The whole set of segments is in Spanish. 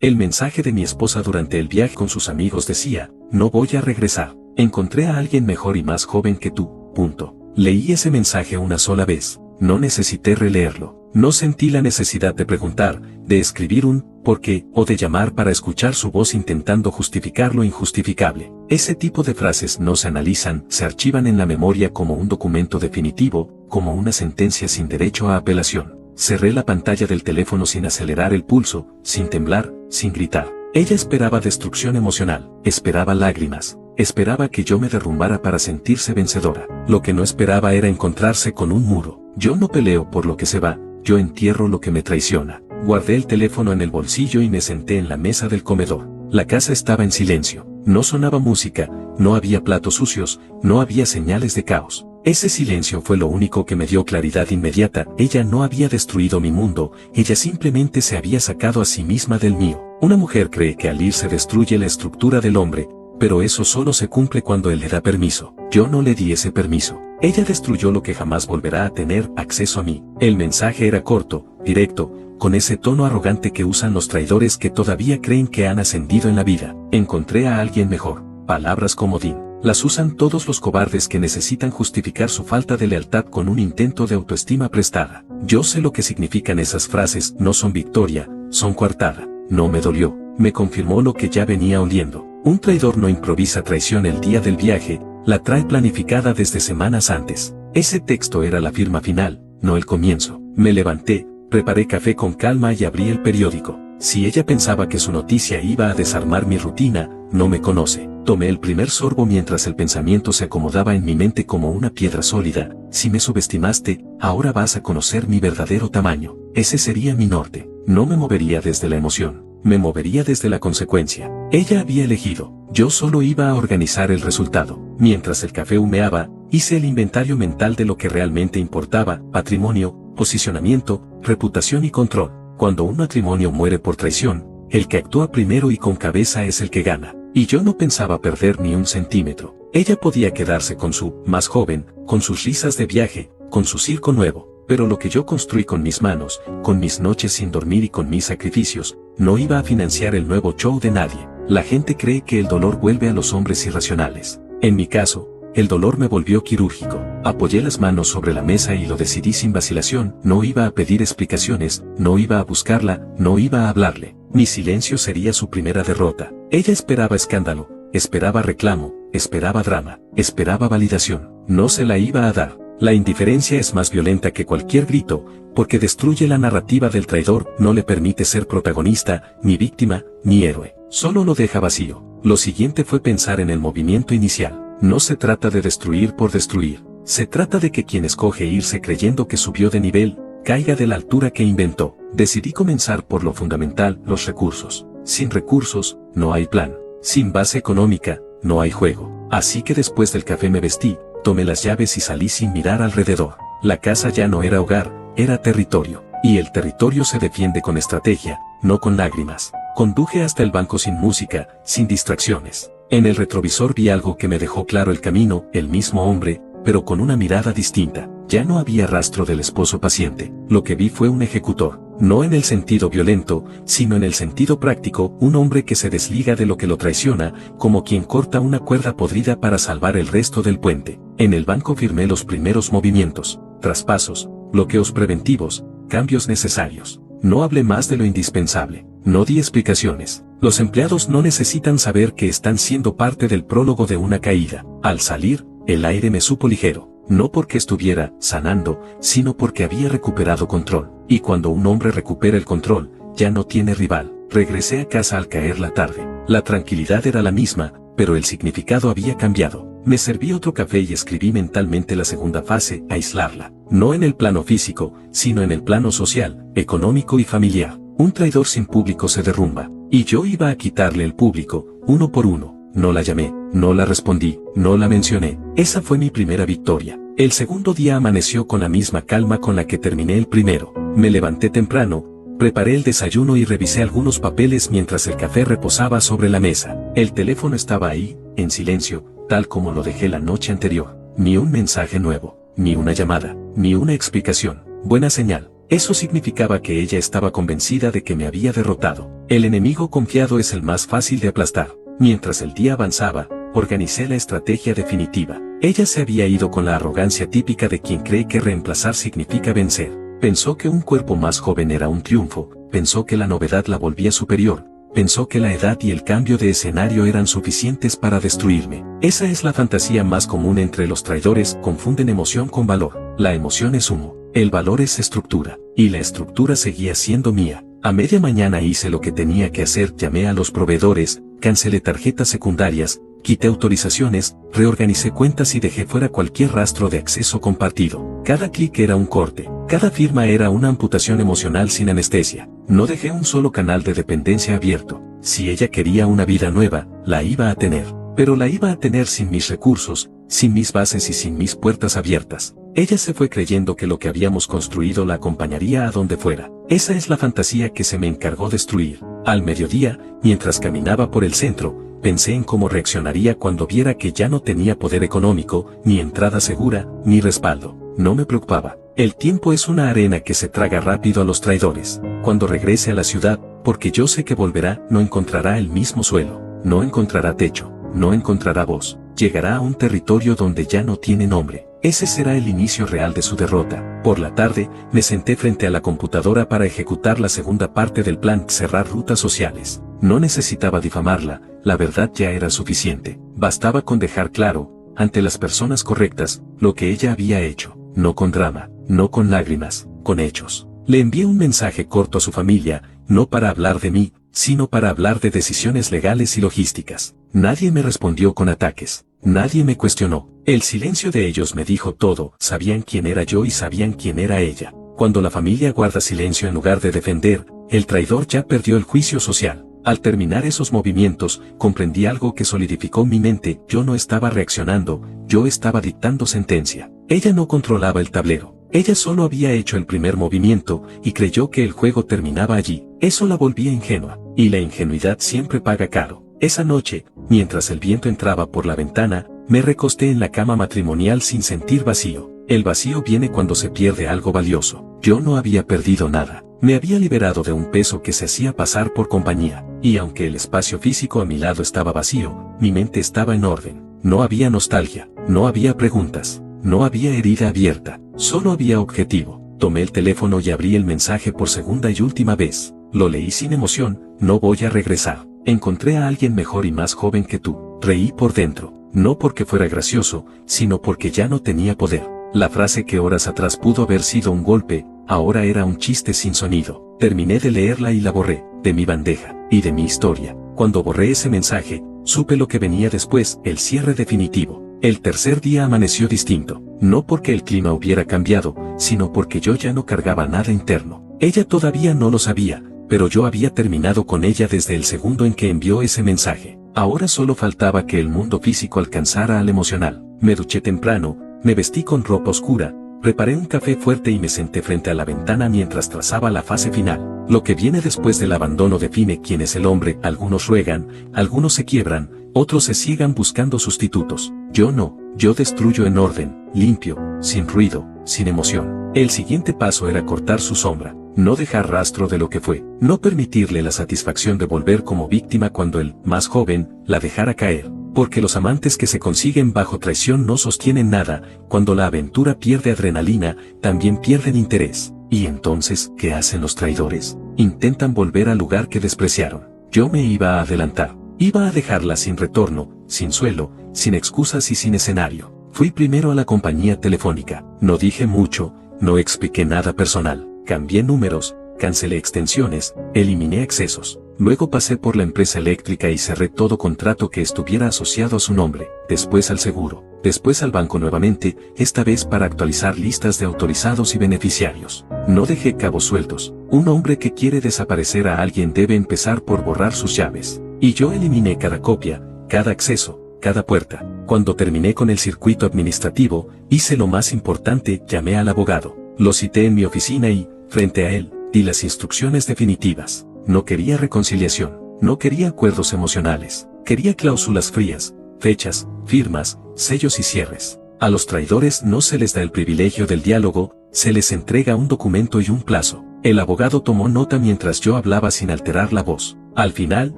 El mensaje de mi esposa durante el viaje con sus amigos decía: no voy a regresar. Encontré a alguien mejor y más joven que tú. Punto. Leí ese mensaje una sola vez. No necesité releerlo. No sentí la necesidad de preguntar, de escribir un ¿por qué? O de llamar para escuchar su voz intentando justificar lo injustificable. Ese tipo de frases no se analizan, se archivan en la memoria como un documento definitivo, como una sentencia sin derecho a apelación. Cerré la pantalla del teléfono sin acelerar el pulso, sin temblar, sin gritar. Ella esperaba destrucción emocional, esperaba lágrimas, esperaba que yo me derrumbara para sentirse vencedora. Lo que no esperaba era encontrarse con un muro. Yo no peleo por lo que se va, yo entierro lo que me traiciona. Guardé el teléfono en el bolsillo y me senté en la mesa del comedor. La casa estaba en silencio, no sonaba música, no había platos sucios, no había señales de caos. Ese silencio fue lo único que me dio claridad inmediata. Ella no había destruido mi mundo, ella simplemente se había sacado a sí misma del mío. Una mujer cree que al ir se destruye la estructura del hombre, pero eso solo se cumple cuando él le da permiso. Yo no le di ese permiso. Ella destruyó lo que jamás volverá a tener acceso a mí. El mensaje era corto, directo, con ese tono arrogante que usan los traidores que todavía creen que han ascendido en la vida. Encontré a alguien mejor. Palabras comodín. Las usan todos los cobardes que necesitan justificar su falta de lealtad con un intento de autoestima prestada. Yo sé lo que significan esas frases, no son victoria, son coartada. No me dolió, me confirmó lo que ya venía oliendo. Un traidor no improvisa traición el día del viaje, la trae planificada desde semanas antes. Ese texto era la firma final, no el comienzo. Me levanté, preparé café con calma y abrí el periódico. Si ella pensaba que su noticia iba a desarmar mi rutina, no me conoce. Tomé el primer sorbo mientras el pensamiento se acomodaba en mi mente como una piedra sólida. Si me subestimaste, ahora vas a conocer mi verdadero tamaño. Ese sería mi norte. No me movería desde la emoción, me movería desde la consecuencia. Ella había elegido, yo solo iba a organizar el resultado. Mientras el café humeaba, hice el inventario mental de lo que realmente importaba: patrimonio, posicionamiento, reputación y control. Cuando un matrimonio muere por traición, el que actúa primero y con cabeza es el que gana. Y yo no pensaba perder ni un centímetro. Ella podía quedarse con su más joven, con sus risas de viaje, con su circo nuevo. Pero lo que yo construí con mis manos, con mis noches sin dormir y con mis sacrificios, no iba a financiar el nuevo show de nadie. La gente cree que el dolor vuelve a los hombres irracionales. En mi caso, el dolor me volvió quirúrgico. Apoyé las manos sobre la mesa y lo decidí sin vacilación. No iba a pedir explicaciones, no iba a buscarla, no iba a hablarle. Mi silencio sería su primera derrota. Ella esperaba escándalo, esperaba reclamo, esperaba drama, esperaba validación. No se la iba a dar. La indiferencia es más violenta que cualquier grito, porque destruye la narrativa del traidor, no le permite ser protagonista, ni víctima, ni héroe. Solo lo deja vacío. Lo siguiente fue pensar en el movimiento inicial. No se trata de destruir por destruir. Se trata de que quien escoge irse creyendo que subió de nivel, caiga de la altura que inventó. Decidí comenzar por lo fundamental, los recursos. Sin recursos, no hay plan. Sin base económica, no hay juego. Así que después del café me vestí, tomé las llaves y salí sin mirar alrededor. La casa ya no era hogar, era territorio. Y el territorio se defiende con estrategia, no con lágrimas. Conduje hasta el banco sin música, sin distracciones. En el retrovisor vi algo que me dejó claro el camino: el mismo hombre, pero con una mirada distinta. Ya no había rastro del esposo paciente. Lo que vi fue un ejecutor. No en el sentido violento, sino en el sentido práctico, un hombre que se desliga de lo que lo traiciona, como quien corta una cuerda podrida para salvar el resto del puente. En el banco firmé los primeros movimientos: traspasos, bloqueos preventivos, cambios necesarios. No hablé más de lo indispensable. No di explicaciones. Los empleados no necesitan saber que están siendo parte del prólogo de una caída. Al salir, el aire me supo ligero. No porque estuviera sanando, sino porque había recuperado control. Y cuando un hombre recupera el control, ya no tiene rival. Regresé a casa al caer la tarde. La tranquilidad era la misma, pero el significado había cambiado. Me serví otro café y escribí mentalmente la segunda fase: aislarla. No en el plano físico, sino en el plano social, económico y familiar. Un traidor sin público se derrumba. Y yo iba a quitarle el público, uno por uno. No la llamé, no la respondí, no la mencioné. Esa fue mi primera victoria. El segundo día amaneció con la misma calma con la que terminé el primero. Me levanté temprano, preparé el desayuno y revisé algunos papeles mientras el café reposaba sobre la mesa. El teléfono estaba ahí, en silencio, tal como lo dejé la noche anterior. Ni un mensaje nuevo, ni una llamada, ni una explicación. Buena señal. Eso significaba que ella estaba convencida de que me había derrotado. El enemigo confiado es el más fácil de aplastar. Mientras el día avanzaba, organicé la estrategia definitiva. Ella se había ido con la arrogancia típica de quien cree que reemplazar significa vencer. Pensó que un cuerpo más joven era un triunfo, pensó que la novedad la volvía superior, pensó que la edad y el cambio de escenario eran suficientes para destruirme. Esa es la fantasía más común entre los traidores, confunden emoción con valor. La emoción es humo, el valor es estructura, y la estructura seguía siendo mía. A media mañana hice lo que tenía que hacer, llamé a los proveedores, cancelé tarjetas secundarias, quité autorizaciones, reorganicé cuentas y dejé fuera cualquier rastro de acceso compartido. Cada clic era un corte, cada firma era una amputación emocional sin anestesia. No dejé un solo canal de dependencia abierto. Si ella quería una vida nueva, la iba a tener. Pero la iba a tener sin mis recursos, sin mis bases y sin mis puertas abiertas. Ella se fue creyendo que lo que habíamos construido la acompañaría a donde fuera. Esa es la fantasía que se me encargó destruir. Al mediodía, mientras caminaba por el centro, pensé en cómo reaccionaría cuando viera que ya no tenía poder económico, ni entrada segura, ni respaldo. No me preocupaba. El tiempo es una arena que se traga rápido a los traidores. Cuando regrese a la ciudad, porque yo sé que volverá, no encontrará el mismo suelo, no encontrará techo, no encontrará voz. Llegará a un territorio donde ya no tiene nombre. Ese será el inicio real de su derrota. Por la tarde, me senté frente a la computadora para ejecutar la segunda parte del plan, cerrar rutas sociales. No necesitaba difamarla, la verdad ya era suficiente. Bastaba con dejar claro, ante las personas correctas, lo que ella había hecho. No con drama, no con lágrimas, con hechos. Le envié un mensaje corto a su familia, no para hablar de mí, sino para hablar de decisiones legales y logísticas. Nadie me respondió con ataques. Nadie me cuestionó. El silencio de ellos me dijo todo. Sabían quién era yo y sabían quién era ella. Cuando la familia guarda silencio en lugar de defender, el traidor ya perdió el juicio social. Al terminar esos movimientos, comprendí algo que solidificó mi mente. Yo no estaba reaccionando, yo estaba dictando sentencia. Ella no controlaba el tablero. Ella solo había hecho el primer movimiento y creyó que el juego terminaba allí. Eso la volvía ingenua, y la ingenuidad siempre paga caro. Esa noche, mientras el viento entraba por la ventana, me recosté en la cama matrimonial sin sentir vacío. El vacío viene cuando se pierde algo valioso. Yo no había perdido nada. Me había liberado de un peso que se hacía pasar por compañía, y aunque el espacio físico a mi lado estaba vacío, mi mente estaba en orden. No había nostalgia, no había preguntas, no había herida abierta, solo había objetivo. Tomé el teléfono y abrí el mensaje por segunda y última vez. Lo leí sin emoción, no voy a regresar. Encontré a alguien mejor y más joven que tú. Reí por dentro, no porque fuera gracioso, sino porque ya no tenía poder. La frase que horas atrás pudo haber sido un golpe, ahora era un chiste sin sonido. Terminé de leerla y la borré, de mi bandeja, y de mi historia. Cuando borré ese mensaje, supe lo que venía después, el cierre definitivo. El tercer día amaneció distinto, no porque el clima hubiera cambiado, sino porque yo ya no cargaba nada interno. Ella todavía no lo sabía, pero yo había terminado con ella desde el segundo en que envió ese mensaje. Ahora solo faltaba que el mundo físico alcanzara al emocional. Me duché temprano, me vestí con ropa oscura, preparé un café fuerte y me senté frente a la ventana mientras trazaba la fase final. Lo que viene después del abandono define quién es el hombre. Algunos ruegan, algunos se quiebran, otros se ciegan buscando sustitutos. Yo no, yo destruyo en orden, limpio, sin ruido, sin emoción. El siguiente paso era cortar su sombra, no dejar rastro de lo que fue, no permitirle la satisfacción de volver como víctima cuando el más joven la dejara caer. Porque los amantes que se consiguen bajo traición no sostienen nada. Cuando la aventura pierde adrenalina, también pierden interés. Y entonces, ¿qué hacen los traidores? Intentan volver al lugar que despreciaron. Yo me iba a adelantar. Iba a dejarla sin retorno, sin suelo, sin excusas y sin escenario. Fui primero a la compañía telefónica. No dije mucho, no expliqué nada personal. Cambié números, cancelé extensiones, eliminé accesos. Luego pasé por la empresa eléctrica y cerré todo contrato que estuviera asociado a su nombre, después al seguro, después al banco nuevamente, esta vez para actualizar listas de autorizados y beneficiarios. No dejé cabos sueltos. Un hombre que quiere desaparecer a alguien debe empezar por borrar sus llaves. Y yo eliminé cada copia, cada acceso, cada puerta. Cuando terminé con el circuito administrativo, hice lo más importante, llamé al abogado. Lo cité en mi oficina y, frente a él, di las instrucciones definitivas. No quería reconciliación, no quería acuerdos emocionales, quería cláusulas frías, fechas, firmas, sellos y cierres. A los traidores no se les da el privilegio del diálogo, se les entrega un documento y un plazo. El abogado tomó nota mientras yo hablaba sin alterar la voz. Al final,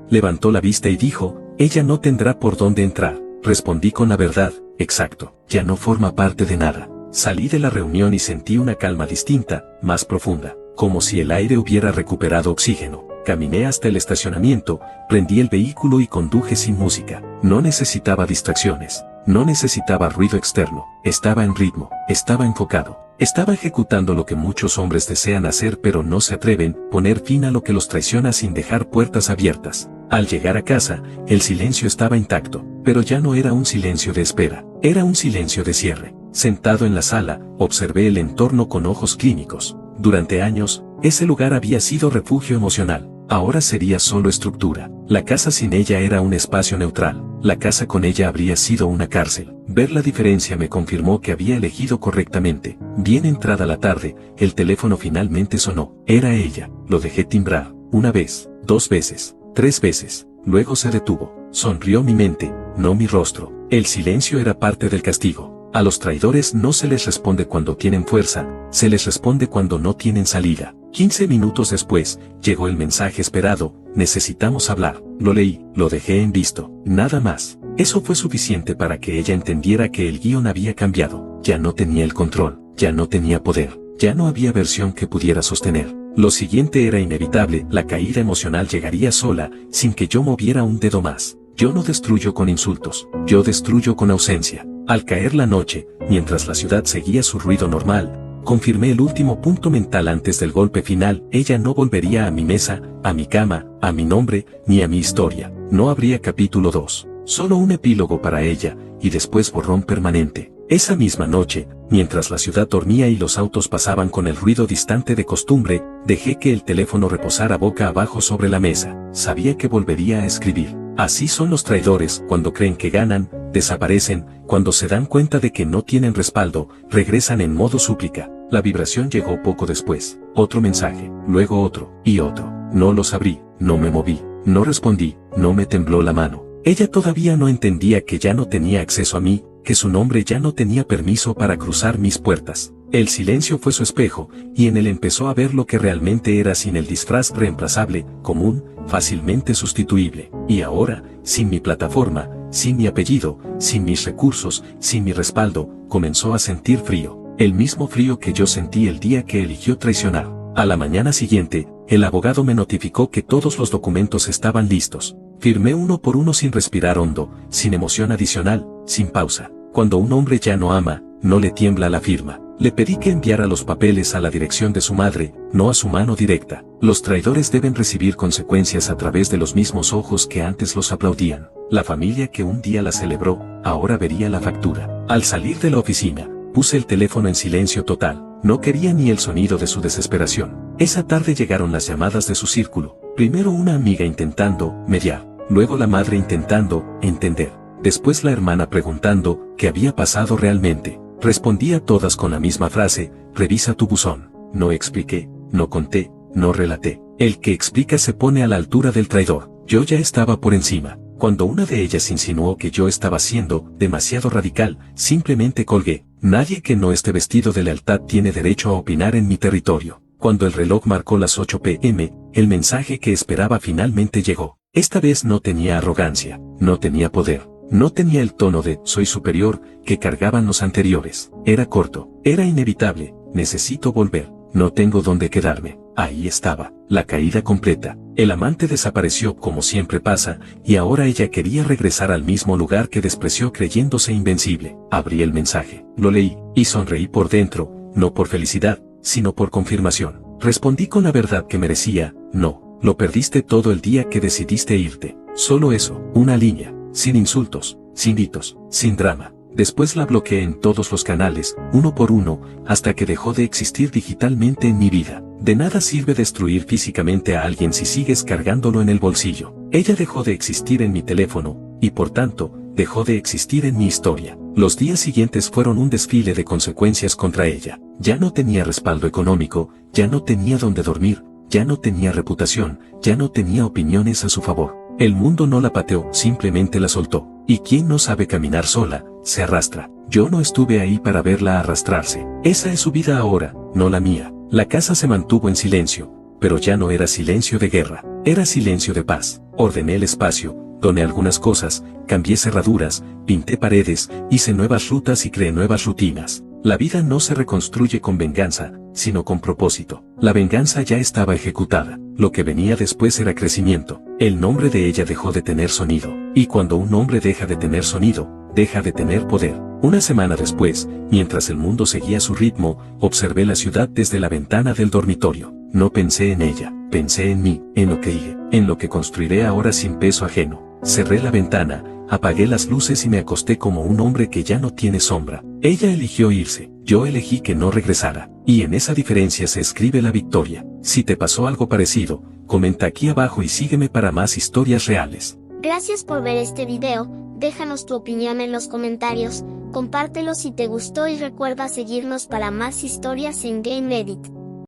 levantó la vista y dijo, ella no tendrá por dónde entrar. Respondí con la verdad, exacto, ya no forma parte de nada. Salí de la reunión y sentí una calma distinta, más profunda, como si el aire hubiera recuperado oxígeno. Caminé hasta el estacionamiento, prendí el vehículo y conduje sin música. No necesitaba distracciones, no necesitaba ruido externo, estaba en ritmo, estaba enfocado. Estaba ejecutando lo que muchos hombres desean hacer pero no se atreven, poner fin a lo que los traiciona sin dejar puertas abiertas. Al llegar a casa, el silencio estaba intacto, pero ya no era un silencio de espera, era un silencio de cierre. Sentado en la sala, observé el entorno con ojos clínicos. Durante años, ese lugar había sido refugio emocional, ahora sería solo estructura. La casa sin ella era un espacio neutral, la casa con ella habría sido una cárcel. Ver la diferencia me confirmó que había elegido correctamente. Bien entrada la tarde, el teléfono finalmente sonó. Era ella, lo dejé timbrar, una vez, 2 veces, 3 veces, luego se detuvo. Sonrió mi mente, no mi rostro. El silencio era parte del castigo. A los traidores no se les responde cuando tienen fuerza, se les responde cuando no tienen salida. 15 minutos después, llegó el mensaje esperado, necesitamos hablar. Lo leí, lo dejé en visto, nada más. Eso fue suficiente para que ella entendiera que el guión había cambiado. Ya no tenía el control, ya no tenía poder, ya no había versión que pudiera sostener. Lo siguiente era inevitable, la caída emocional llegaría sola, sin que yo moviera un dedo más. Yo no destruyo con insultos, yo destruyo con ausencia. Al caer la noche, mientras la ciudad seguía su ruido normal, confirmé el último punto mental antes del golpe final. Ella no volvería a mi mesa, a mi cama, a mi nombre, ni a mi historia. No habría capítulo 2, solo un epílogo para ella, y después borrón permanente. Esa misma noche, mientras la ciudad dormía y los autos pasaban con el ruido distante de costumbre, dejé que el teléfono reposara boca abajo sobre la mesa. Sabía que volvería a escribir. Así son los traidores, cuando creen que ganan, desaparecen, cuando se dan cuenta de que no tienen respaldo, regresan en modo súplica. La vibración llegó poco después. Otro mensaje, luego otro, y otro. No los abrí, no me moví, no respondí, no me tembló la mano. Ella todavía no entendía que ya no tenía acceso a mí, que su nombre ya no tenía permiso para cruzar mis puertas. El silencio fue su espejo, y en él empezó a ver lo que realmente era sin el disfraz reemplazable, común, fácilmente sustituible. Y ahora, sin mi plataforma, sin mi apellido, sin mis recursos, sin mi respaldo, comenzó a sentir frío. El mismo frío que yo sentí el día que eligió traicionar. A la mañana siguiente, el abogado me notificó que todos los documentos estaban listos. Firmé uno por uno sin respirar hondo, sin emoción adicional, sin pausa. Cuando un hombre ya no ama, no le tiembla la firma. Le pedí que enviara los papeles a la dirección de su madre, no a su mano directa. Los traidores deben recibir consecuencias a través de los mismos ojos que antes los aplaudían. La familia que un día la celebró, ahora vería la factura. Al salir de la oficina, puse el teléfono en silencio total. No quería ni el sonido de su desesperación. Esa tarde llegaron las llamadas de su círculo. Primero una amiga intentando mediar, luego la madre intentando entender, después la hermana preguntando qué había pasado realmente. Respondí a todas con la misma frase, revisa tu buzón. No expliqué, no conté, no relaté. El que explica se pone a la altura del traidor. Yo ya estaba por encima. Cuando una de ellas insinuó que yo estaba siendo demasiado radical, simplemente colgué. Nadie que no esté vestido de lealtad tiene derecho a opinar en mi territorio. Cuando el reloj marcó las 8 p.m., el mensaje que esperaba finalmente llegó. Esta vez no tenía arrogancia, no tenía poder. No tenía el tono de «soy superior» que cargaban los anteriores. Era corto, era inevitable, necesito volver, no tengo dónde quedarme. Ahí estaba, la caída completa. El amante desapareció como siempre pasa, y ahora ella quería regresar al mismo lugar que despreció creyéndose invencible. Abrí el mensaje, lo leí, y sonreí por dentro, no por felicidad, sino por confirmación. Respondí con la verdad que merecía, no, lo perdiste todo el día que decidiste irte. Solo eso, una línea. Sin insultos, sin gritos, sin drama. Después la bloqueé en todos los canales, uno por uno, hasta que dejó de existir digitalmente en mi vida. De nada sirve destruir físicamente a alguien si sigues cargándolo en el bolsillo. Ella dejó de existir en mi teléfono, y por tanto, dejó de existir en mi historia. Los días siguientes fueron un desfile de consecuencias contra ella. Ya no tenía respaldo económico, ya no tenía dónde dormir, ya no tenía reputación, ya no tenía opiniones a su favor. El mundo no la pateó, simplemente la soltó. Y quien no sabe caminar sola, se arrastra. Yo no estuve ahí para verla arrastrarse. Esa es su vida ahora, no la mía. La casa se mantuvo en silencio, pero ya no era silencio de guerra, era silencio de paz. Ordené el espacio, doné algunas cosas, cambié cerraduras, pinté paredes, hice nuevas rutas y creé nuevas rutinas. La vida no se reconstruye con venganza, sino con propósito. La venganza ya estaba ejecutada. Lo que venía después era crecimiento. El nombre de ella dejó de tener sonido. Y cuando un nombre deja de tener sonido, deja de tener poder. Una semana después, mientras el mundo seguía su ritmo, observé la ciudad desde la ventana del dormitorio. No pensé en ella, pensé en mí, en lo que hice, en lo que construiré ahora sin peso ajeno. Cerré la ventana, apagué las luces y me acosté como un hombre que ya no tiene sombra. Ella eligió irse, yo elegí que no regresara. Y en esa diferencia se escribe la victoria. Si te pasó algo parecido, comenta aquí abajo y sígueme para más historias reales. Gracias por ver este video, déjanos tu opinión en los comentarios, compártelo si te gustó y recuerda seguirnos para más historias en GameEdit.